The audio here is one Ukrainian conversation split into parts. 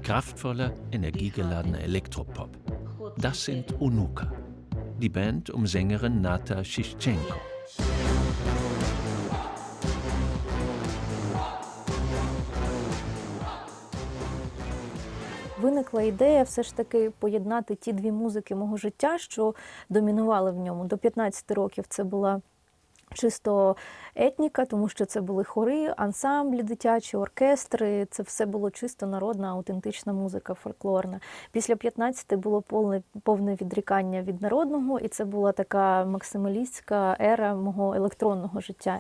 Kraftvoller, energiegeladener Elektropop. Das sind Onukha, die Band um Sängerin Nata Shishchenko. Виникла ідея все ж таки поєднати ті дві музики мого життя, що домінували в ньому. До 15 років це була чисто етніка, тому що це були хори, ансамблі дитячі, оркестри. Це все було чисто народна, аутентична музика, фольклорна. Після 15 було повне відрікання від народного, і це була така максималістська ера мого електронного життя.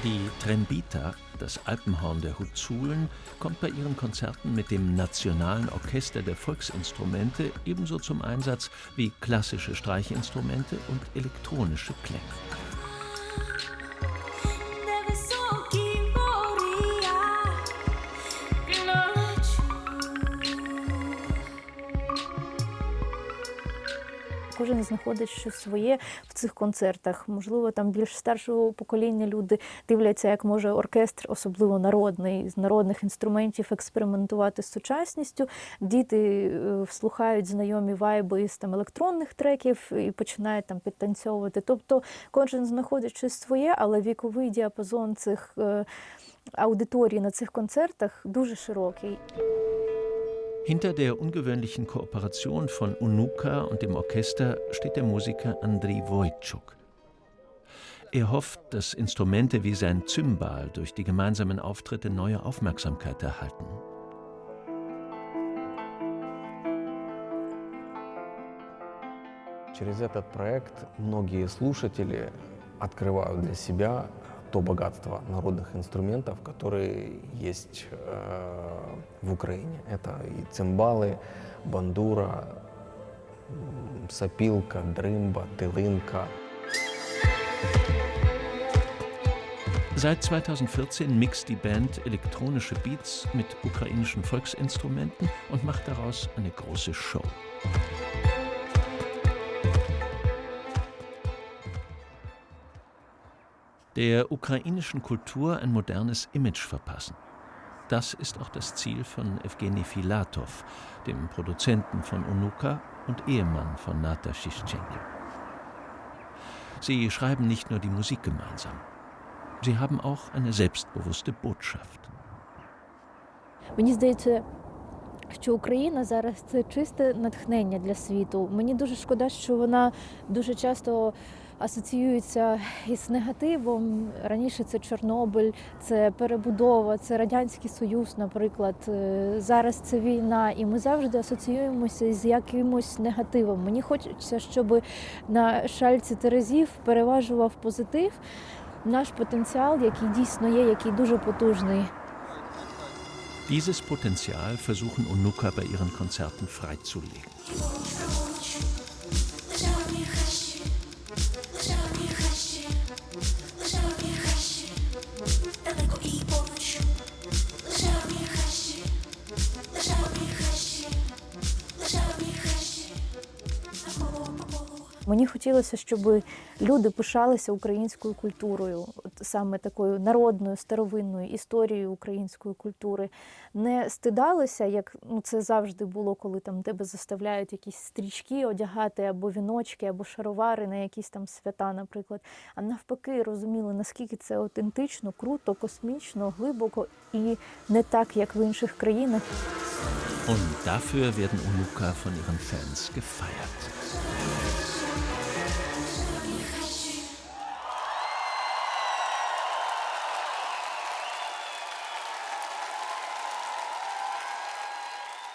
Die Trembita, das Alpenhorn der Huzulen, kommt bei ihren Konzerten mit dem Nationalen Orchester der Volksinstrumente ebenso zum Einsatz wie klassische Streichinstrumente und elektronische Klänge. Кожен знаходить щось своє в цих концертах. Можливо, там більш старшого покоління люди дивляться, як може оркестр, особливо народний, з народних інструментів експериментувати з сучасністю. Діти слухають знайомі вайби із там електронних треків і починають там підтанцьовувати. Тобто кожен знаходить щось своє, але віковий діапазон цих аудиторій на цих концертах дуже широкий. Hinter der ungewöhnlichen Kooperation von Onukha und dem Orchester steht der Musiker Andriy Wojtschuk. Er hofft, dass Instrumente wie sein Cymbal durch die gemeinsamen Auftritte neue Aufmerksamkeit erhalten. Через этот проект многие слушатели открывают для себя то богатство народных инструментов, которые есть в Украине. Это и цимбалы, бандура, сопилка, дримба, тылинка. Seit 2014 mixt die Band elektronische Beats mit ukrainischen Volksinstrumenten und macht daraus eine große Show. Der ukrainischen Kultur ein modernes Image verpassen. Das ist auch das Ziel von Evgeny Filatov, dem Produzenten von Onukha und Ehemann von Nata Shishchenko. Sie schreiben nicht nur die Musik gemeinsam. Sie haben auch eine selbstbewusste Botschaft. Мені здається, що Україна зараз – це чисте натхнення для світу. Мені дуже шкода, що вона дуже часто асоціюється із негативом. Раніше це Чорнобиль, це перебудова, це Радянський Союз, наприклад. Зараз це війна, і ми завжди асоціюємося з якимось негативом. Мені хочеться, щоб на шальці терезів переважував позитив, наш потенціал, який дійсно є, який дуже потужний. Dieses Potenzial versuchen Onukha bei ihren Konzerten freizulegen. Мені хотілося, щоб люди пишалися українською культурою, саме такою народною, старовинною історією української культури. Не стидалися, як це завжди було, коли там тебе заставляють якісь стрічки одягати, або віночки, або шаровари на якісь там свята, наприклад. А навпаки, розуміли, наскільки це аутентично, круто, космічно, глибоко і не так, як в інших країнах. Und dafür werden Onukha von ihren Fans gefeiert.